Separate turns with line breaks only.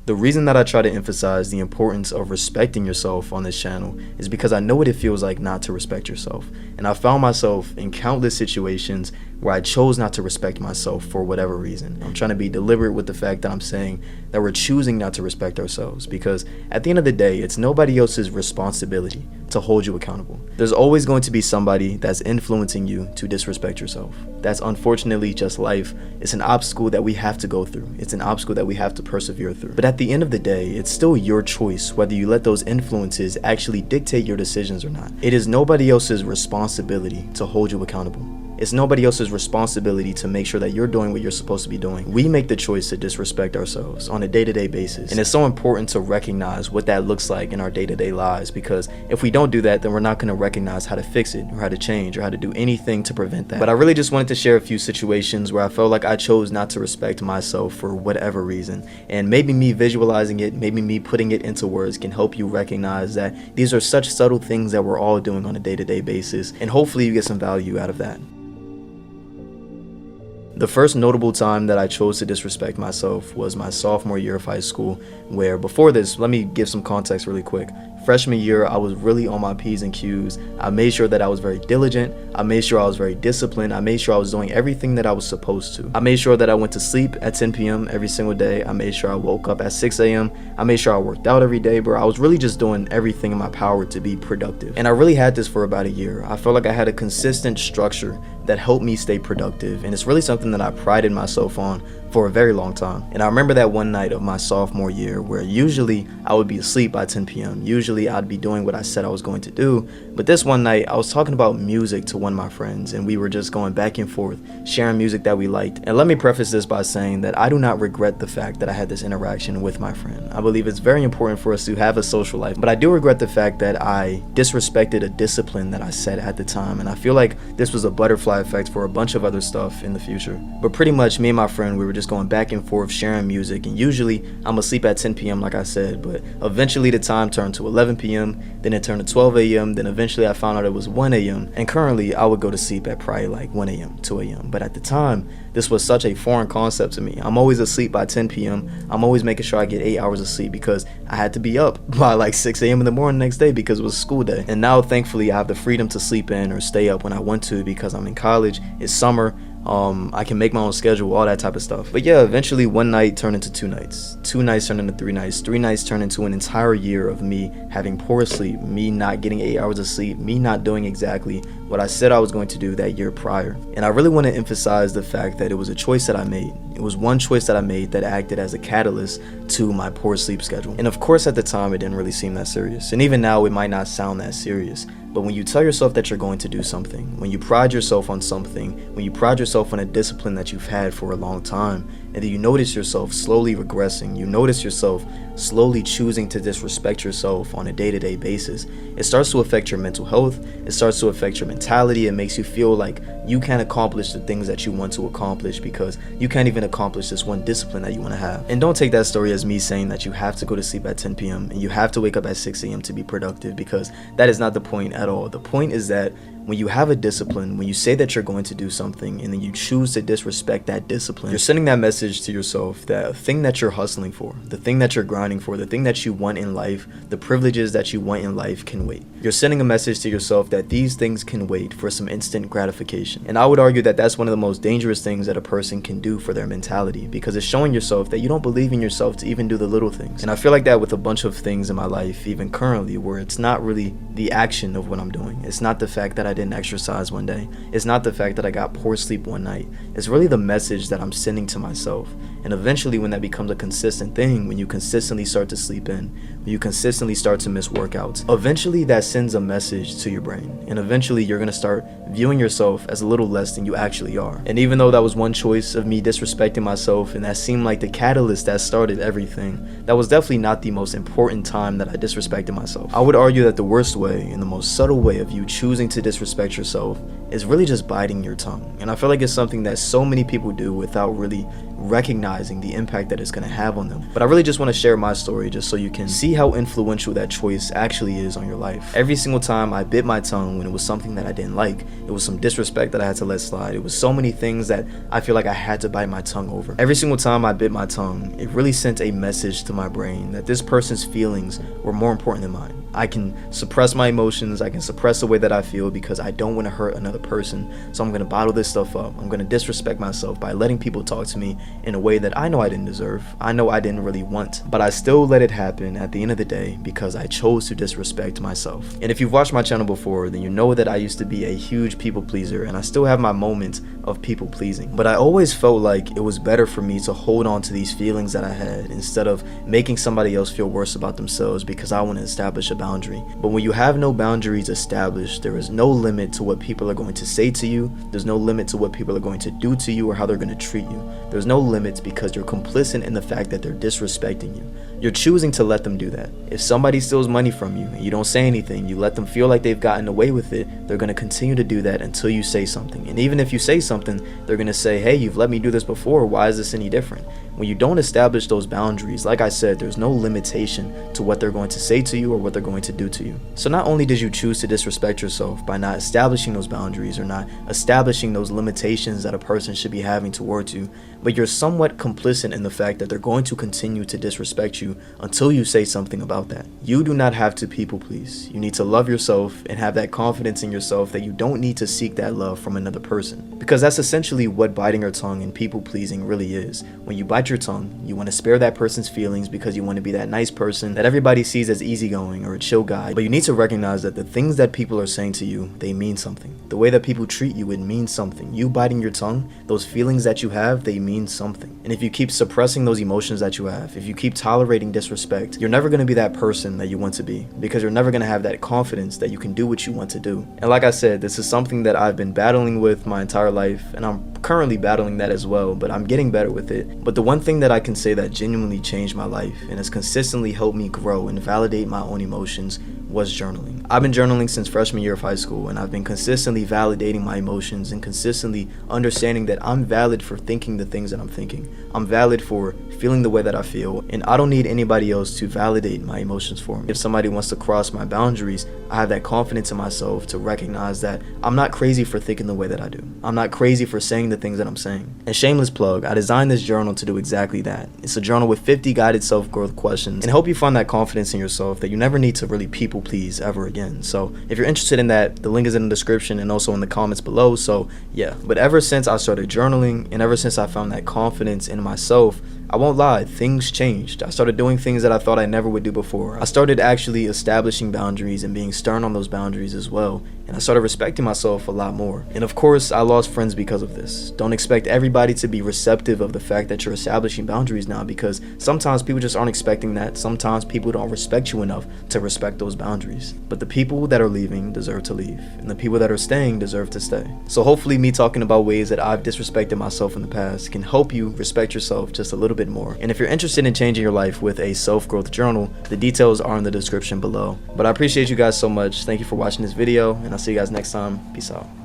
The reason that I try to emphasize the importance of respecting yourself on this channel is because I know what it feels like not to respect yourself. And I found myself in countless situations where I chose not to respect myself for whatever reason. I'm trying to be deliberate with the fact that I'm saying that we're choosing not to respect ourselves, because at the end of the day, it's nobody else's responsibility to hold you accountable. There's always going to be somebody that's influencing you to disrespect yourself. That's unfortunately just life. It's an obstacle that we have to go through. It's an obstacle that we have to persevere through. But at the end of the day, it's still your choice whether you let those influences actually dictate your decisions or not. It is nobody else's responsibility to hold you accountable. It's nobody else's responsibility to make sure that you're doing what you're supposed to be doing. We make the choice to disrespect ourselves on a day-to-day basis. And it's so important to recognize what that looks like in our day-to-day lives, because if we don't do that, then we're not going to recognize how to fix it or how to change or how to do anything to prevent that. But I really just wanted to share a few situations where I felt like I chose not to respect myself for whatever reason. And maybe me visualizing it, maybe me putting it into words can help you recognize that these are such subtle things that we're all doing on a day-to-day basis. And hopefully you get some value out of that. The first notable time that I chose to disrespect myself was my sophomore year of high school, where before this, let me give some context really quick. Freshman year, I was really on my P's and Q's. I made sure that I was very diligent. I made sure I was very disciplined. I made sure I was doing everything that I was supposed to. I made sure that I went to sleep at 10 p.m. every single day. I made sure I woke up at 6 a.m. I made sure I worked out every day, bro. I was really just doing everything in my power to be productive. And I really had this for about a year. I felt like I had a consistent structure that helped me stay productive. And it's really something that I prided myself on for a very long time. And I remember that one night of my sophomore year where usually I would be asleep by 10 p.m. Usually I'd be doing what I said I was going to do. But this one night I was talking about music to one of my friends, and we were just going back and forth, sharing music that we liked. And let me preface this by saying that I do not regret the fact that I had this interaction with my friend. I believe it's very important for us to have a social life, but I do regret the fact that I disrespected a discipline that I set at the time. And I feel like this was a butterfly effect for a bunch of other stuff in the future. But pretty much me and my friend, we were just going back and forth sharing music, and usually I'm asleep at 10 p.m. like I said, but eventually the time turned to 11 p.m. then it turned to 12 a.m. then eventually I found out it was 1 a.m. and currently I would go to sleep at probably like 1 a.m. 2 a.m. but at the time this was such a foreign concept to me. I'm always asleep by 10 p.m. I'm always making sure I get 8 hours of sleep because I had to be up by like 6 a.m. in the morning the next day because it was school day. And now thankfully I have the freedom to sleep in or stay up when I want to because I'm in college. It's summer. I can make my own schedule, all that type of stuff. But yeah, eventually one night turned into 2 nights. 2 nights turned into 3 nights. 3 nights turned into an entire year of me having poor sleep, me not getting 8 hours of sleep, me not doing exactly what I said I was going to do that year prior. And I really want to emphasize the fact that it was a choice that I made. It was one choice that I made that acted as a catalyst to my poor sleep schedule. And of course at the time it didn't really seem that serious. And even now it might not sound that serious. But when you tell yourself that you're going to do something, when you pride yourself on something, when you pride yourself on a discipline that you've had for a long time, and then you notice yourself slowly regressing, you notice yourself slowly choosing to disrespect yourself on a day-to-day basis, it starts to affect your mental health, it starts to affect your mentality. It makes you feel like you can't accomplish the things that you want to accomplish because you can't even accomplish this one discipline that you want to have. And don't take that story as me saying that you have to go to sleep at 10 p.m. and you have to wake up at 6 a.m. to be productive, because that is not the point at all. The point is that when you have a discipline, when you say that you're going to do something and then you choose to disrespect that discipline, you're sending that message to yourself that the thing that you're hustling for, the thing that you're grinding for, the thing that you want in life, the privileges that you want in life can wait. You're sending a message to yourself that these things can wait for some instant gratification. And I would argue that that's one of the most dangerous things that a person can do for their mentality, because it's showing yourself that you don't believe in yourself to even do the little things. And I feel like that with a bunch of things in my life, even currently, where it's not really the action of what I'm doing. It's not the fact that I didn't exercise one day. It's not the fact that I got poor sleep one night. It's really the message that I'm sending to myself. And eventually when that becomes a consistent thing, when you consistently start to sleep in, when you consistently start to miss workouts, eventually that sends a message to your brain. And eventually you're going to start viewing yourself as a little less than you actually are. And even though that was one choice of me disrespecting myself and that seemed like the catalyst that started everything, that was definitely not the most important time that I disrespected myself. I would argue that the worst way and the most subtle way of you choosing to disrespect yourself is really just biting your tongue. And I feel like it's something that so many people do without really recognizing the impact that it's going to have on them. But I really just want to share my story just so you can see how influential that choice actually is on your life. Every single time I bit my tongue when it was something that I didn't like, it was some disrespect that I had to let slide. It was so many things that I feel like I had to bite my tongue over. Every single time I bit my tongue, it really sent a message to my brain that this person's feelings were more important than mine. I can suppress my emotions, I can suppress the way that I feel because I don't want to hurt another person. So I'm going to bottle this stuff up. I'm going to disrespect myself by letting people talk to me in a way that I know I didn't deserve. I know I didn't really want, but I still let it happen at the end of the day because I chose to disrespect myself. And if you've watched my channel before, then you know that I used to be a huge people pleaser, and I still have my moments of people pleasing. But I always felt like it was better for me to hold on to these feelings that I had instead of making somebody else feel worse about themselves because I want to establish a boundary. But when you have no boundaries established, there is no limit to what people are going to say to you. There's no limit to what people are going to do to you or how they're going to treat you. There's no limits because you're complicit in the fact that they're disrespecting you. You're choosing to let them do that. If somebody steals money from you and you don't say anything, you let them feel like they've gotten away with it, they're going to continue to do that until you say something. And even if you say something, they're going to say, hey, you've let me do this before, why is this any different? When you don't establish those boundaries, like I said, there's no limitation to what they're going to say to you or what they're going to do to you. So not only did you choose to disrespect yourself by not establishing those boundaries or not establishing those limitations that a person should be having towards you, but you're somewhat complicit in the fact that they're going to continue to disrespect you until you say something about that. You do not have to people please. You need to love yourself and have that confidence in yourself that you don't need to seek that love from another person. Because that's essentially what biting your tongue and people pleasing really is. When you bite your tongue, you want to spare that person's feelings because you want to be that nice person that everybody sees as easygoing or a chill guy. But you need to recognize that the things that people are saying to you, they mean something. The way that people treat you, it means something. You biting your tongue, those feelings that you have, they mean something. And if you keep suppressing those emotions that you have, if you keep tolerating disrespect, you're never going to be that person that you want to be because you're never going to have that confidence that you can do what you want to do. And like I said, this is something that I've been battling with my entire life, and I'm currently battling that as well, but I'm getting better with it. But the one thing that I can say that genuinely changed my life and has consistently helped me grow and validate my own emotions was journaling. I've been journaling since freshman year of high school, and I've been consistently validating my emotions and consistently understanding that I'm valid for thinking the things that I'm thinking. I'm valid for feeling the way that I feel, and I don't need anybody else to validate my emotions for me. If somebody wants to cross my boundaries, I have that confidence in myself to recognize that I'm not crazy for thinking the way that I do. I'm not crazy for saying the things that I'm saying. And shameless plug, I designed this journal to do exactly that. It's a journal with 50 guided self-growth questions, and I hope you find that confidence in yourself that you never need to really people please ever again. So if you're interested in that, the link is in the description and also in the comments below. So yeah, but ever since I started journaling and ever since I found that confidence in myself, I won't lie, things changed. I started doing things that I thought I never would do before. I started actually establishing boundaries and being stern on those boundaries as well. And I started respecting myself a lot more. And of course, I lost friends because of this. Don't expect everybody to be receptive of the fact that you're establishing boundaries now, because sometimes people just aren't expecting that. Sometimes people don't respect you enough to respect those boundaries. But the people that are leaving deserve to leave, and the people that are staying deserve to stay. So hopefully me talking about ways that I've disrespected myself in the past can help you respect yourself just a little bit more. And if you're interested in changing your life with a self-growth journal, the details are in the description below. But I appreciate you guys so much. Thank you for watching this video, and I'll see you guys next time. Peace out.